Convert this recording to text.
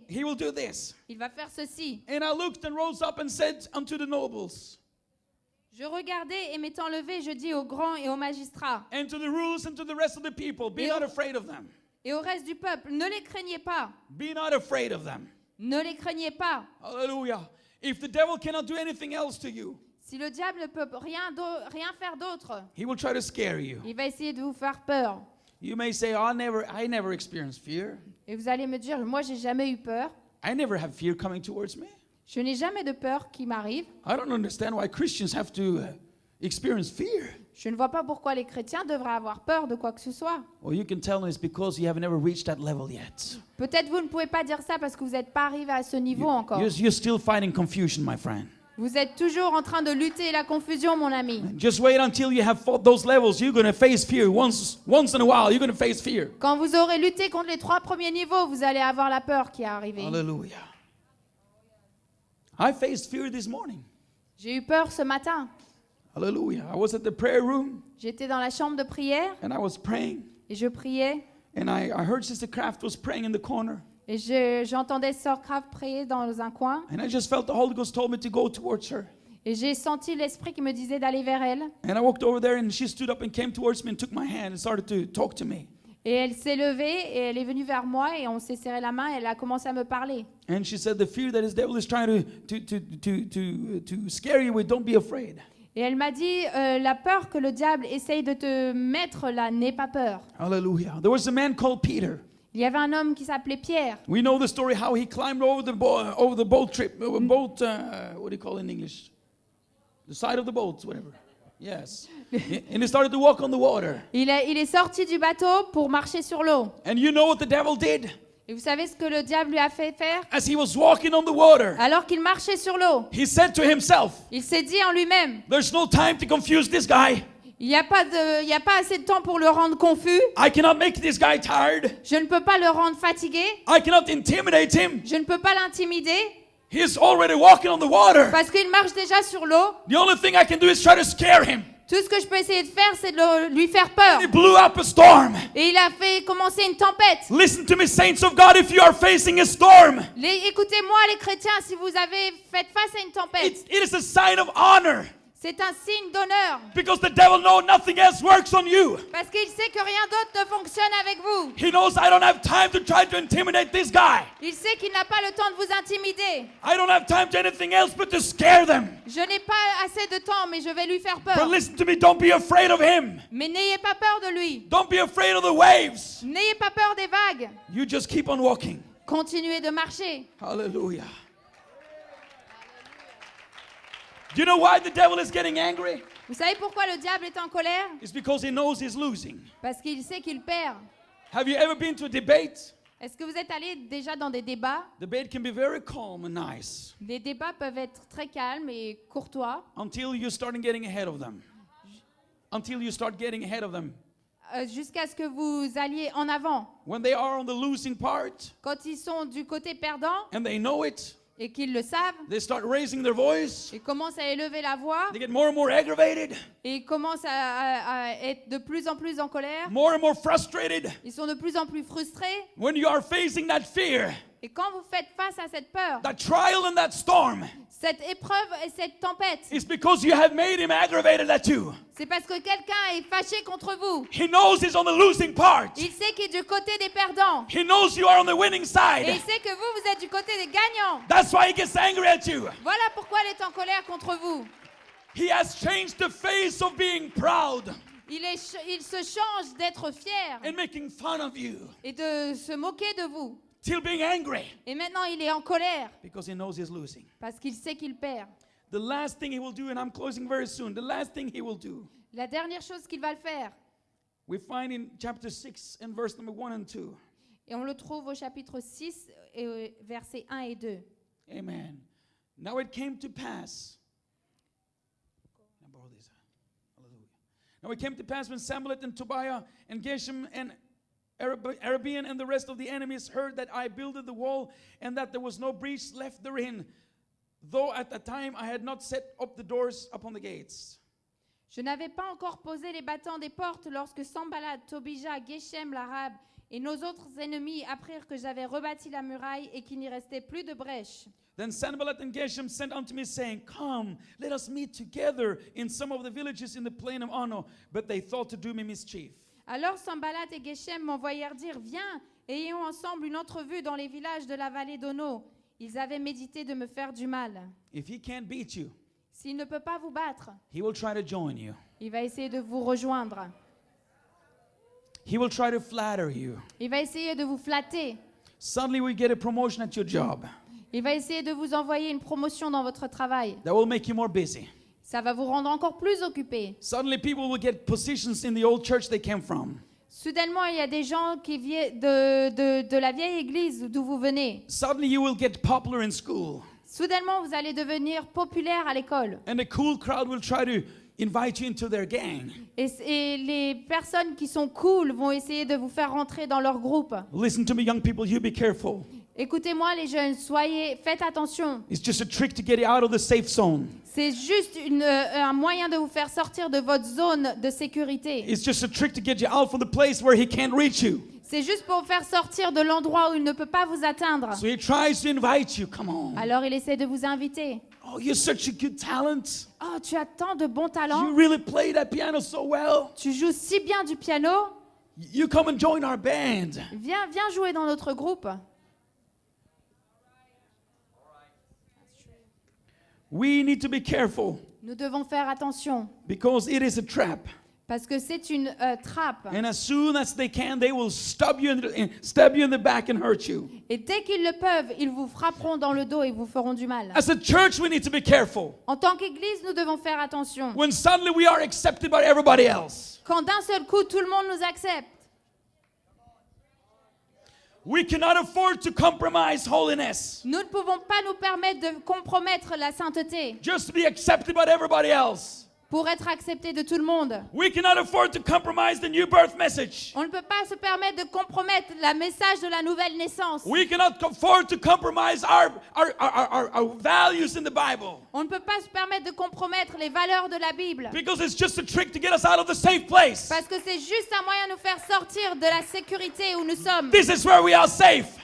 he will do this. Il va faire ceci. And I looked and rose up and said unto the nobles, Je regardais et m'étant levé, je dis aux grands et aux magistrats and to the rulers and to the rest of the people, be not afraid of them. et au reste du peuple, ne les craignez pas. Be not afraid of them. Ne les craignez pas. Hallelujah. If the devil cannot do anything else to you, Si le diable ne peut rien faire d'autre, he will try to scare you. il va essayer de vous faire peur. You may say, I never experienced fear. Et vous allez me dire, moi j'ai jamais eu peur. I never have fear coming towards me. Je n'ai jamais de peur qui m'arrive. I don't understand why Christians have to experience fear. Je ne vois pas pourquoi les chrétiens devraient avoir peur de quoi que ce soit. Well, you can tell me it's because you have never reached that level yet. Peut-être vous ne pouvez pas dire ça parce que vous n'êtes pas arrivé à ce niveau encore. You're still fighting confusion, my friend. Vous êtes toujours en train de lutter la confusion, mon ami. Just wait until you have fought those levels. You're going to face fear. Once in a while, you're going to face fear. Quand vous aurez lutté contre les 3 premiers niveaux, vous allez avoir la peur qui est arrivée. Hallelujah. I faced fear this morning. J'ai eu peur ce matin. Hallelujah. I was at the prayer room J'étais dans la chambre de prière and I was praying. et je priais. And I heard Sister Kraft was praying in the corner. Et j'entendais Sœur Kraft prier dans un coin. And I just felt the Holy Ghost told me to go towards her. Et j'ai senti l'Esprit qui me disait d'aller vers elle. And I walked over there and she stood up and came towards me and took my hand and started to talk to me. Et elle s'est levée et elle est venue vers moi et on s'est serré la main et elle a commencé à me parler. And she said, the fear that his devil is trying to scare you with, don't be afraid. Et elle m'a dit, la peur que le diable essaye de te mettre là, n'aie pas peur. Hallelujah. There was a man called Peter. Il y avait un homme qui s'appelait Pierre. We know the story how he climbed over the boat trip, what do you call it in English? The side of the boat, whatever. Yes. And he started to walk on the water. Il est sorti du bateau pour marcher sur l'eau. And you know what the devil did? Et vous savez ce que le diable lui a fait faire? As he was walking on the water, Alors qu'il marchait sur l'eau, he said to himself, il s'est dit en lui-même, there's no time to confuse this guy. il n'y a pas assez de temps pour le rendre confus. I cannot make this guy tired. Je ne peux pas le rendre fatigué. I cannot intimidate him. Je ne peux pas l'intimider He's already walking on the water. parce qu'il marche déjà sur l'eau. The only thing I can do is try to scare him. Tout ce que je peux essayer de faire, c'est de lui faire peur. He blew up a storm. Et il a fait commencer une tempête. Listen to me, saints of God, if you are facing a storm, Écoutez-moi, les chrétiens, si vous avez fait face à une tempête, it is a sign of honor. c'est un signe d'honneur. Because the devil knows nothing else works on you. Parce qu'il sait que rien d'autre ne fonctionne avec vous. He knows I don't have time to try to intimidate this guy. Il sait qu'il n'a pas le temps de vous intimider. I don't have time to anything else but to scare them. Je n'ai pas assez de temps, mais je vais lui faire But peur. listen to me, don't be afraid of him. Mais n'ayez pas peur de lui. Don't be afraid of the waves. N'ayez pas peur des vagues. You just keep on walking. Continuez de marcher. Hallelujah. Do you know why the devil is getting angry? Vous savez pourquoi le diable est en colère? It's because he knows he's losing. Parce qu'il sait qu'il perd. Have you ever been to a debate? Est-ce que vous êtes allé déjà dans des débats? Debate can be very calm and nice Les débats peuvent être très calmes et courtois until you start getting ahead of them. Until you start getting ahead of them. jusqu'à ce que vous alliez en avant. When they are on the losing part Quand ils sont du côté perdant and they know it, et qu'ils le savent, they start raising their voice. ils commencent à élever la voix They get more and more aggravated, et ils commencent à être de plus en plus en colère. more and more frustrated. Ils sont de plus en plus frustrés. When you are facing that fear, Et quand vous faites face à cette peur, that trial and that storm, cette épreuve et cette tempête, it's because you have made him aggravated at you. c'est parce que quelqu'un est fâché contre vous. He knows he's on the losing part. Il sait qu'il est du côté des perdants. He knows you are on the winning Et il side. sait que vous êtes du côté des gagnants. That's why he gets angry at you. Voilà pourquoi il est en colère contre vous. He has changed the face of being proud Il se change d'être fier and making fun of you et de se moquer de vous. till being angry Et maintenant, il est en colère because he knows he's losing. parce qu'il sait qu'il perd. The last thing he will do, and I'm closing very soon, the last thing he will do, La dernière chose qu'il va le faire, we find in chapter 6 and verse number 1 and 2. et on le trouve au chapitre 6, et versets 1 et 2. Amen. Now it came to pass. Can I borrow this? Hallelujah. Now it came to pass when Sanballat and Tobiah and Geshem and Arabian and the rest of the enemies heard that I builded the wall and that there was no breach left therein, though at the time I had not set up the doors upon the gates. Je n'avais pas encore posé les battants des portes lorsque Sanballat, Tobija, Geshem l'Arabe Et nos autres ennemis apprirent que j'avais rebâti la muraille et qu'il n'y restait plus de brèche. Then Sanballat and Geshem sent unto me, saying, Come, let us meet together in some of the villages in the plain of Ono. But they thought to do me mischief. Alors Sanballat et Geshem m'envoyèrent dire, viens, ayons ensemble une entrevue dans les villages de la vallée d'Ono. Ils avaient médité de me faire du mal. If he can't beat you, S'il ne peut pas vous battre, he will try to join you. il va essayer de vous rejoindre. He will try to flatter you. Il va essayer de vous flatter. Suddenly we get a promotion at your job. Il va essayer de vous envoyer une promotion dans votre travail. That will make you more busy. Ça va vous rendre encore plus occupé. Suddenly people will get positions in the old church they came from. Soudainement, il y a des gens qui viennent de la vieille église d'où vous venez. Suddenly you will get popular in school. Soudainement, vous allez devenir populaire à l'école. And a cool crowd will try to invite you into their gang. Et les personnes qui sont cool vont essayer de vous faire rentrer dans leur groupe. Listen to me, young people, you be careful. Écoutez-moi les jeunes, faites attention. It's just a trick to get you out of the safe zone. C'est juste un moyen de vous faire sortir de votre zone de sécurité. It's just a trick to get you out from the place where he can't reach you. C'est juste pour vous faire sortir de l'endroit où il ne peut pas vous atteindre. So he tries to invite you. Come on. Alors il essaie de vous inviter. Oh, you're such a good talent. Oh, tu as tant de bons talents. You really play that piano so well. Tu joues si bien du piano. You come and join our band. Viens jouer dans notre groupe. We need to be careful Nous devons faire attention because it is a trap. parce que c'est une trappe. And as soon as they can, they will stab you in the back and hurt you. Et dès qu'ils le peuvent, ils vous frapperont dans le dos et vous feront du mal. As a church, we need to be careful. En tant qu'Église, nous devons faire attention. When suddenly we are accepted by everybody else. Quand d'un seul coup, tout le monde nous accepte. We cannot afford to compromise holiness. Nous ne pouvons pas nous permettre de compromettre la sainteté Just to be accepted by everybody else. pour être accepté de tout le monde. We cannot afford to compromise the new birth message. On ne peut pas se permettre de compromettre le message de la nouvelle naissance. We cannot afford to compromise our values in the Bible. On ne peut pas se permettre de compromettre les valeurs de la Bible. Because it's just a trick to get us out of the safe place. Parce que c'est juste un moyen de nous faire sortir de la sécurité où nous sommes. This is where we are safe.